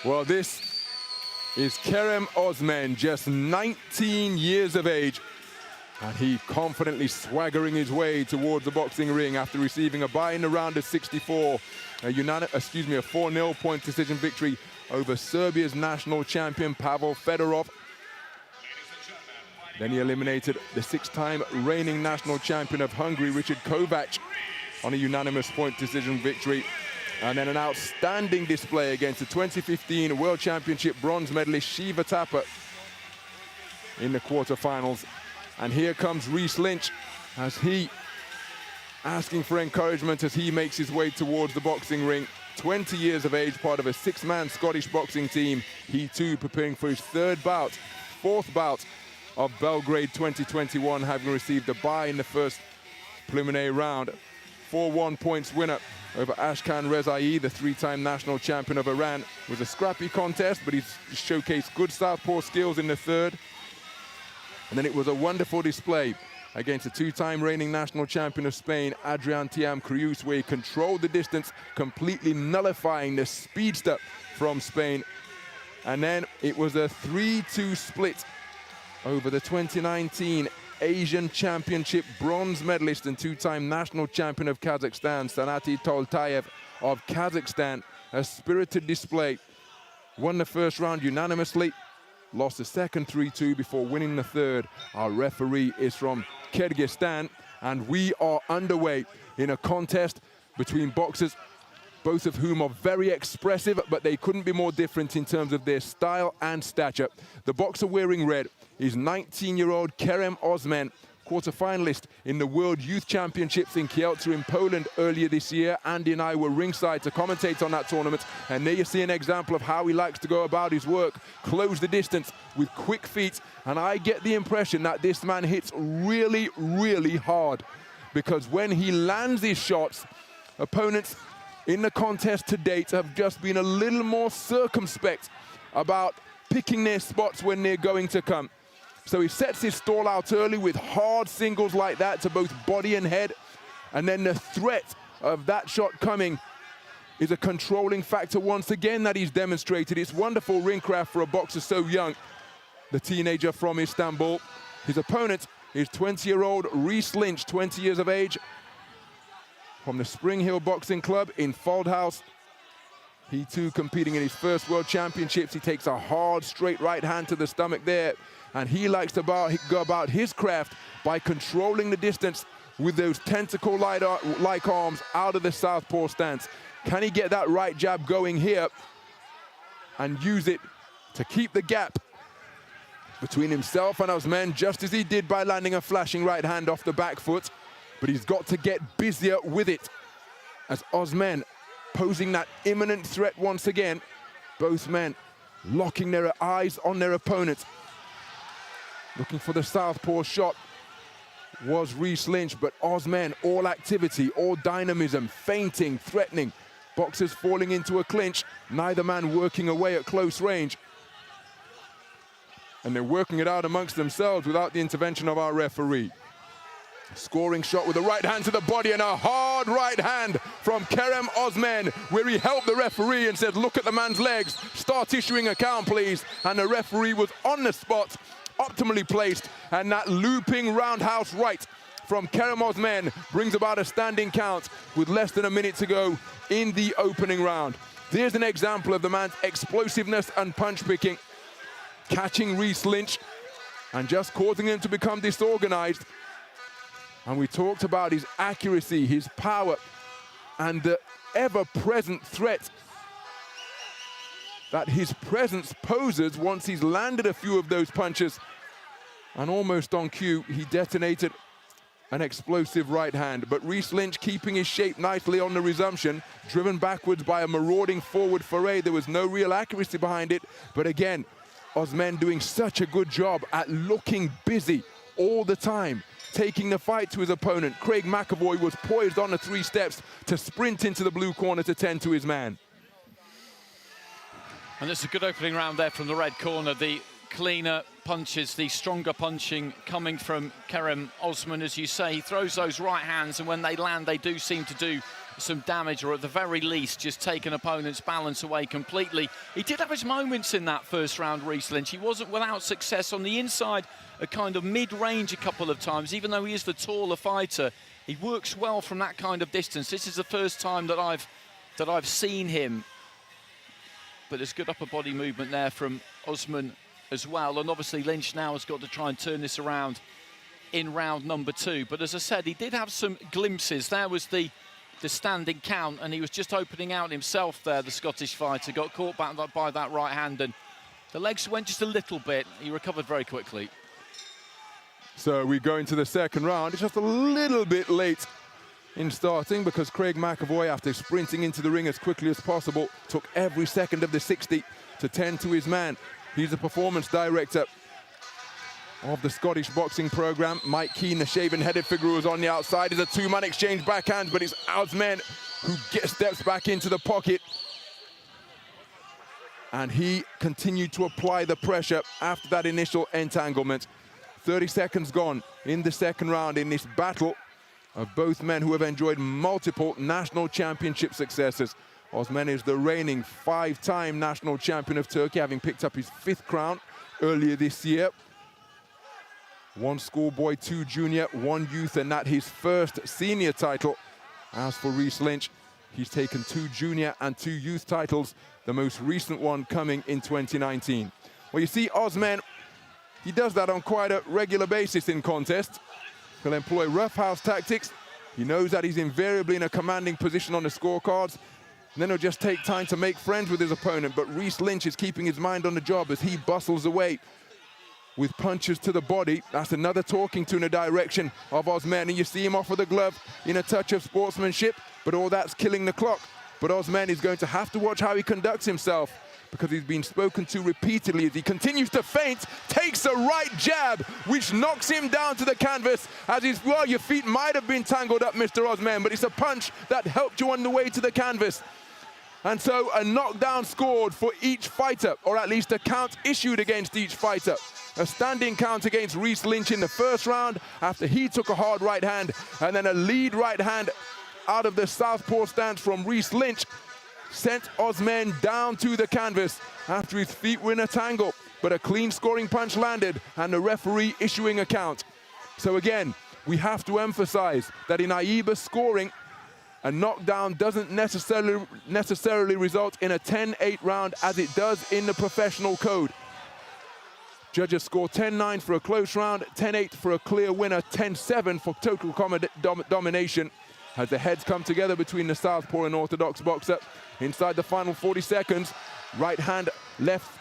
Well, this is Kerem OEZMEN, just 19 years of age. And he confidently swaggering his way towards the boxing ring after receiving a bye in the round of 64. A 4-0 point decision victory over Serbia's national champion Pavel Fedorov. Then he eliminated the 6-time reigning national champion of Hungary, Richard Kovac, on a unanimous point decision victory. And then an outstanding display against the 2015 World Championship bronze medalist Shiva Thapa in the quarterfinals. And here comes Reese Lynch as he asking for encouragement as he makes his way towards the boxing ring. 20 years of age, part of a 6-man Scottish boxing team. He too preparing for his fourth bout of Belgrade 2021, having received a bye in the first preliminary round. 4-1 points winner over Ashkan Rezai, the 3-time national champion of Iran. It was a scrappy contest, but he's showcased good southpaw skills in the third. And then it was a wonderful display against the 2-time reigning national champion of Spain, Adrian Tiam Cruz, where he controlled the distance, completely nullifying the speedster from Spain. And then it was a 3-2 split over the 2019 Asian Championship bronze medalist and 2-time national champion of Kazakhstan, Sanati Toltayev of Kazakhstan. A spirited display. Won the first round unanimously, lost the second 3-2 before winning the third. Our referee is from Kyrgyzstan, and we are underway in a contest between boxers, both of whom are very expressive, but they couldn't be more different in terms of their style and stature. The boxer wearing red is 19-year-old Kerem OEZMEN, quarter-finalist in the World Youth Championships in Kielce in Poland earlier this year. Andy and I were ringside to commentate on that tournament, and there you see an example of how he likes to go about his work, close the distance with quick feet, and I get the impression that this man hits really, really hard, because when he lands his shots, opponents in the contest to date have just been a little more circumspect about picking their spots when they're going to come. So he sets his stall out early with hard singles like that to both body and head. And then the threat of that shot coming is a controlling factor once again that he's demonstrated. It's wonderful ring craft for a boxer so young, the teenager from Istanbul. His opponent is 20-year-old Reese Lynch, 20 years of age, from the Spring Hill Boxing Club in Faldhouse. He too competing in his first World Championships. He takes a hard, straight right hand to the stomach there. And he likes to go about his craft by controlling the distance with those tentacle-like arms out of the southpaw stance. Can he get that right jab going here and use it to keep the gap between himself and OEZMEN, just as he did by landing a flashing right hand off the back foot? But he's got to get busier with it, as OEZMEN posing that imminent threat once again. Both men locking their eyes on their opponent. Looking for the southpaw shot was Reese Lynch, but OEZMEN, all activity, all dynamism, feinting, threatening. Boxers falling into a clinch, neither man working away at close range. And they're working it out amongst themselves without the intervention of our referee. Scoring shot with a right hand to the body, and a hard right hand from Kerem OEZMEN, where he helped the referee and said, look at the man's legs, start issuing a count please. And the referee was on the spot, optimally placed, and that looping roundhouse right from Kerem OEZMEN brings about a standing count with less than a minute to go in the opening round. There's an example of the man's explosiveness and punch picking, catching Reese Lynch and just causing him to become disorganized. And we talked about his accuracy, his power, and the ever-present threat that his presence poses once he's landed a few of those punches. And almost on cue, he detonated an explosive right hand. But Reese Lynch keeping his shape nicely on the resumption, driven backwards by a marauding forward foray. There was no real accuracy behind it. But again, OEZMEN doing such a good job at looking busy all the time, taking the fight to his opponent. Craig McAvoy was poised on the 3 steps to sprint into the blue corner to tend to his man. And it's a good opening round there from the red corner. The cleaner punches, the stronger punching coming from Kerem OEZMEN. As you say, he throws those right hands, and when they land, they do seem to do some damage, or at the very least just take an opponent's balance away completely. He did have his moments in that first round, Reese Lynch. He wasn't without success on the inside, a kind of mid-range a couple of times. Even though he is the taller fighter, he works well from that kind of distance. This is the first time that I've seen him. But there's good upper body movement there from OEZMEN as well. And obviously Lynch now has got to try and turn this around in round number 2. But as I said, he did have some glimpses. There was the standing count, and he was just opening out himself there, the Scottish fighter. Got caught back by that right hand, and the legs went just a little bit. He recovered very quickly. So we go into the second round. It's just a little bit late in starting because Craig McAvoy, after sprinting into the ring as quickly as possible, took every second of the 60 to tend to his man. He's the performance director of the Scottish boxing program. Mike Keane, the shaven-headed figure who was on the outside, is a two-man exchange backhands, but it's OEZMEN who steps back into the pocket. And he continued to apply the pressure after that initial entanglement. 30 seconds gone in the second round in this battle of both men who have enjoyed multiple national championship successes. OEZMEN is the reigning 5-time national champion of Turkey, having picked up his 5th crown earlier this year. 1 schoolboy, 2 junior, 1 youth, and that his first senior title. As for Reese Lynch, he's taken 2 junior and 2 youth titles, the most recent one coming in 2019. Well, you see, OEZMEN, he does that on quite a regular basis in contests. He'll employ roughhouse tactics. He knows that he's invariably in a commanding position on the scorecards. And then he'll just take time to make friends with his opponent. But Reese Lynch is keeping his mind on the job as he bustles away with punches to the body. That's another talking to in the direction of OEZMEN. And you see him offer the glove in a touch of sportsmanship, but all that's killing the clock. But OEZMEN is going to have to watch how he conducts himself, because he's been spoken to repeatedly as he continues to feint, takes a right jab, which knocks him down to the canvas as he's, well, your feet might have been tangled up, Mr. OEZMEN, but it's a punch that helped you on the way to the canvas. And so a knockdown scored for each fighter, or at least a count issued against each fighter. A standing count against Reese Lynch in the first round after he took a hard right hand, and then a lead right hand out of the southpaw stance from Reese Lynch sent OEZMEN down to the canvas after his feet were in a tangle, but a clean scoring punch landed and the referee issuing a count. So again, we have to emphasize that in AIBA scoring, a knockdown doesn't necessarily result in a 10-8 round as it does in the professional code. Judges score 10-9 for a close round, 10-8 for a clear winner, 10-7 for total domination. As the heads come together between the southpaw and orthodox boxer. Inside the final 40 seconds, right hand, left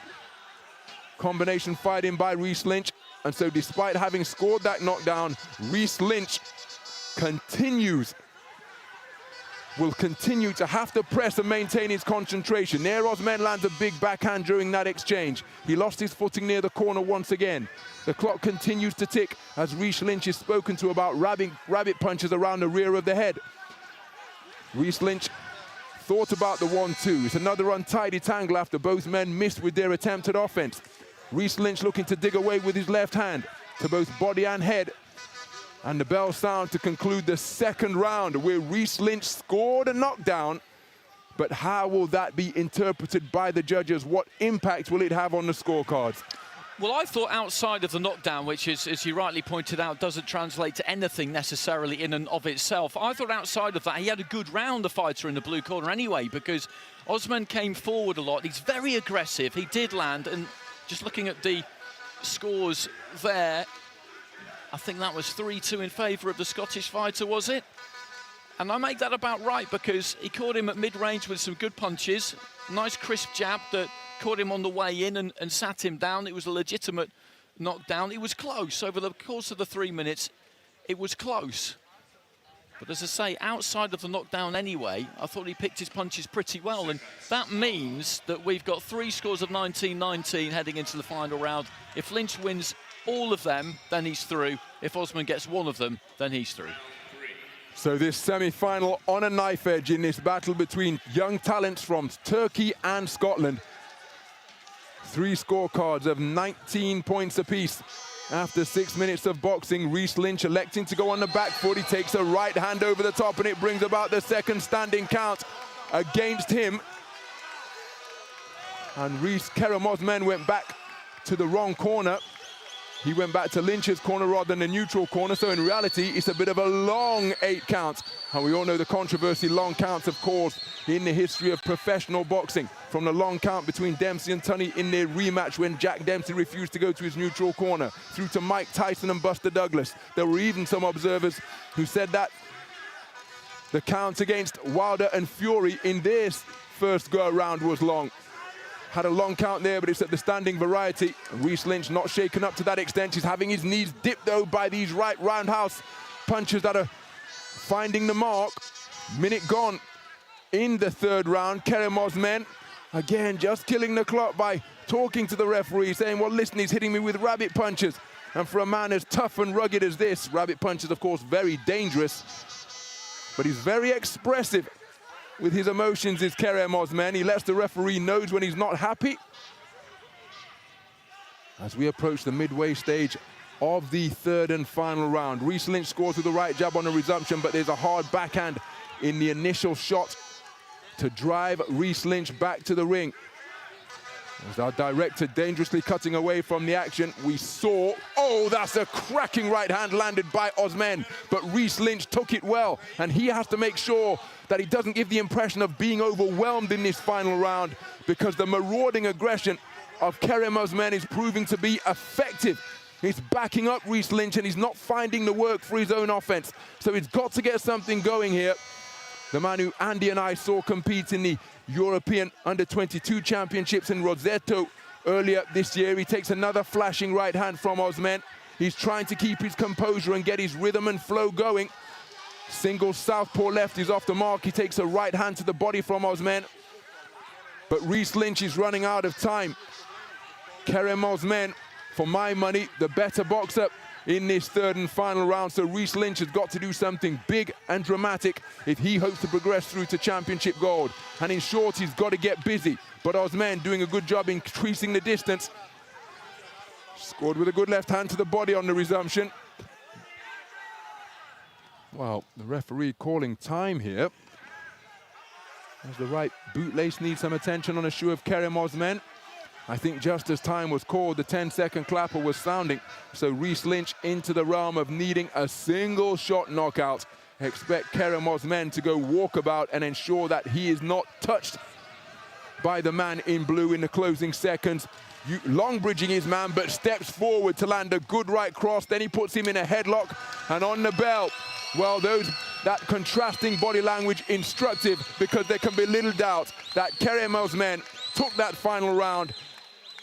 combination fired in by Reese Lynch. And so despite having scored that knockdown, Reese Lynch will continue to have to press and maintain his concentration. There, OEZMEN lands a big backhand during that exchange. He lost his footing near the corner once again. The clock continues to tick as Reese Lynch is spoken to about rabbit punches around the rear of the head. Reese Lynch thought about the 1-2. It's another untidy tangle after both men missed with their attempt at offense. Reese Lynch looking to dig away with his left hand to both body and head. And the bell sound to conclude the second round, where Reese Lynch scored a knockdown. But how will that be interpreted by the judges? What impact will it have on the scorecards? Well, I thought outside of the knockdown, which is, as you rightly pointed out, doesn't translate to anything necessarily in and of itself. I thought outside of that, he had a good round, the fighter in the blue corner anyway, because OEZMEN came forward a lot. He's very aggressive. He did land, and just looking at the scores there, I think that was 3-2 in favour of the Scottish fighter, was it? And I make that about right, because he caught him at mid-range with some good punches. Nice crisp jab that caught him on the way in and sat him down. It was a legitimate knockdown. It was close. Over the course of the 3 minutes, it was close. But as I say, outside of the knockdown anyway, I thought he picked his punches pretty well. And that means that we've got 3 scores of 19-19 heading into the final round. If Lynch wins all of them, then he's through. If OEZMEN gets one of them, then he's through. So this semi-final on a knife edge in this battle between young talents from Turkey and Scotland. 3 scorecards of 19 points apiece. After 6 minutes of boxing, Reese Lynch electing to go on the back foot. He takes a right hand over the top and it brings about the second standing count against him. And Reese Kerem OEZMEN went back to the wrong corner. He went back to Lynch's corner rather than the neutral corner. So in reality, it's a bit of a long 8 counts. And we all know the controversy long counts have caused in the history of professional boxing. From the long count between Dempsey and Tunney in their rematch when Jack Dempsey refused to go to his neutral corner, through to Mike Tyson and Buster Douglas. There were even some observers who said that the count against Wilder and Fury in this first go-around was long. Had a long count there, but it's at the standing variety. Reese Lynch not shaken up to that extent. He's having his knees dipped, though, by these right roundhouse punches that are finding the mark. Minute gone in the third round. Kerem OEZMEN, again, just killing the clock by talking to the referee, saying, well, listen, he's hitting me with rabbit punches. And for a man as tough and rugged as this, rabbit punches, of course, very dangerous. But he's very expressive with his emotions, is Kerem OEZMEN. He lets the referee know when he's not happy. As we approach the midway stage of the third and final round, Reese Lynch scores with the right jab on the resumption, but there's a hard backhand in the initial shot to drive Reese Lynch back to the ring. As our director dangerously cutting away from the action, we saw, oh, that's a cracking right hand landed by OEZMEN, but Reese Lynch took it well, and he has to make sure that he doesn't give the impression of being overwhelmed in this final round, because the marauding aggression of Kerem OEZMEN is proving to be effective. He's backing up Reese Lynch and he's not finding the work for his own offense. So he's got to get something going here. The man who Andy and I saw compete in the European Under-22 Championships in Roseto earlier this year. He takes another flashing right hand from OEZMEN. He's trying to keep his composure and get his rhythm and flow going. Single southpaw left is off the mark. He takes a right hand to the body from OEZMEN. But Reese Lynch is running out of time. Kerem OEZMEN, for my money, the better boxer in this third and final round. So Reese Lynch has got to do something big and dramatic if he hopes to progress through to championship gold. And in short, he's got to get busy. But OEZMEN doing a good job increasing the distance. Scored with a good left hand to the body on the resumption. Well, the referee calling time here. As the right bootlace needs some attention on the shoe of Kerem OEZMEN. I think just as time was called, the 10-second clapper was sounding. So Reese Lynch into the realm of needing a single shot knockout. Expect Kerem OEZMEN to go walkabout and ensure that he is not touched by the man in blue in the closing seconds. Long bridging his man, but steps forward to land a good right cross. Then he puts him in a headlock and on the bell. Well, that contrasting body language instructive, because there can be little doubt that Kerem OEZMEN took that final round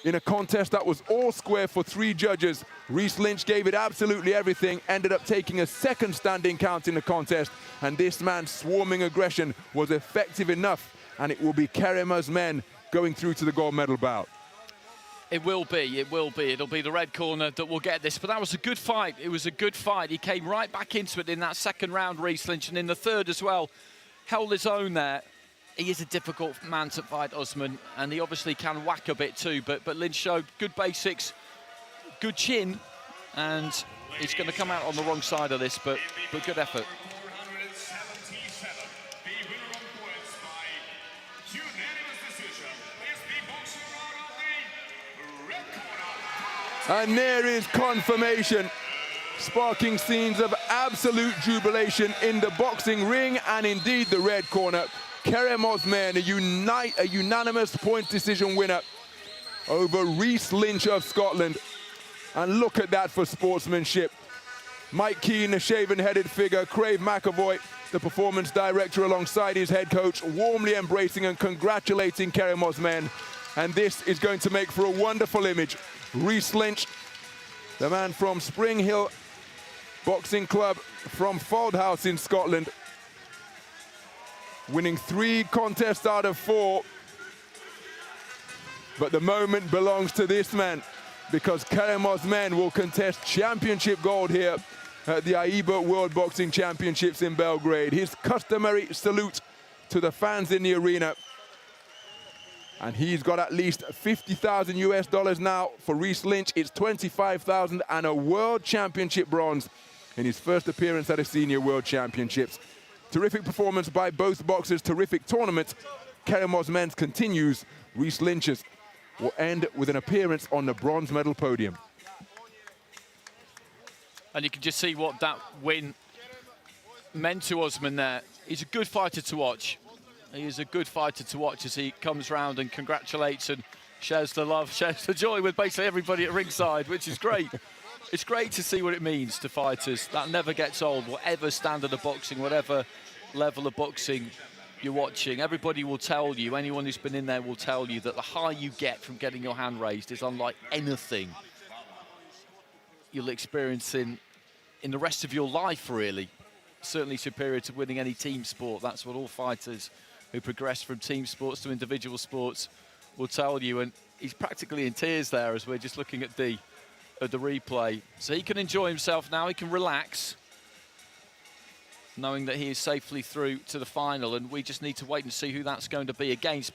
in a contest that was all square for 3 judges. Reese Lynch gave it absolutely everything, ended up taking a second standing count in the contest, and this man's swarming aggression was effective enough, and it will be Kerem OEZMEN going through to the gold medal bout. It will be, it will be. It'll be the red corner that will get this. But that was a good fight. It was a good fight. He came right back into it in that second round, Reese Lynch, and in the third as well. Held his own there. He is a difficult man to fight, OEZMEN, and he obviously can whack a bit too. But Lynch showed good basics, good chin, and he's going to come out on the wrong side of this, but good effort. And there is confirmation, sparking scenes of absolute jubilation in the boxing ring and indeed the red corner. Kerem OEZMEN, a unanimous point decision winner over Reese Lynch of Scotland. And look at that for sportsmanship. Mike Keane, the shaven-headed figure, Craig McAvoy, the performance director alongside his head coach, warmly embracing and congratulating Kerem OEZMEN. And this is going to make for a wonderful image. Reese Lynch, the man from Spring Hill Boxing Club from Fauldhouse in Scotland, winning 3 contests out of 4. But the moment belongs to this man, because Kerem OEZMEN will contest championship gold here at the AIBA World Boxing Championships in Belgrade. His customary salute to the fans in the arena. And he's got at least 50,000 US dollars now for Reese Lynch. It's 25,000 and a World Championship bronze in his first appearance at a Senior World Championships. Terrific performance by both boxers, terrific tournament. Kerem OEZMEN continues. Reese Lynch's will end with an appearance on the bronze medal podium. And you can just see what that win meant to OEZMEN there. He's a good fighter to watch. He is a good fighter to watch as he comes round and congratulates and shares the love, shares the joy with basically everybody at ringside, which is great. It's great to see what it means to fighters. That never gets old, whatever standard of boxing, whatever level of boxing you're watching. Everybody will tell you, anyone who's been in there will tell you that the high you get from getting your hand raised is unlike anything you'll experience in the rest of your life, really. Certainly superior to winning any team sport. That's what all fighters who progress from team sports to individual sports will tell you. And he's practically in tears there as we're just looking at the replay. So he can enjoy himself now, he can relax, knowing that he is safely through to the final, and we just need to wait and see who that's going to be against.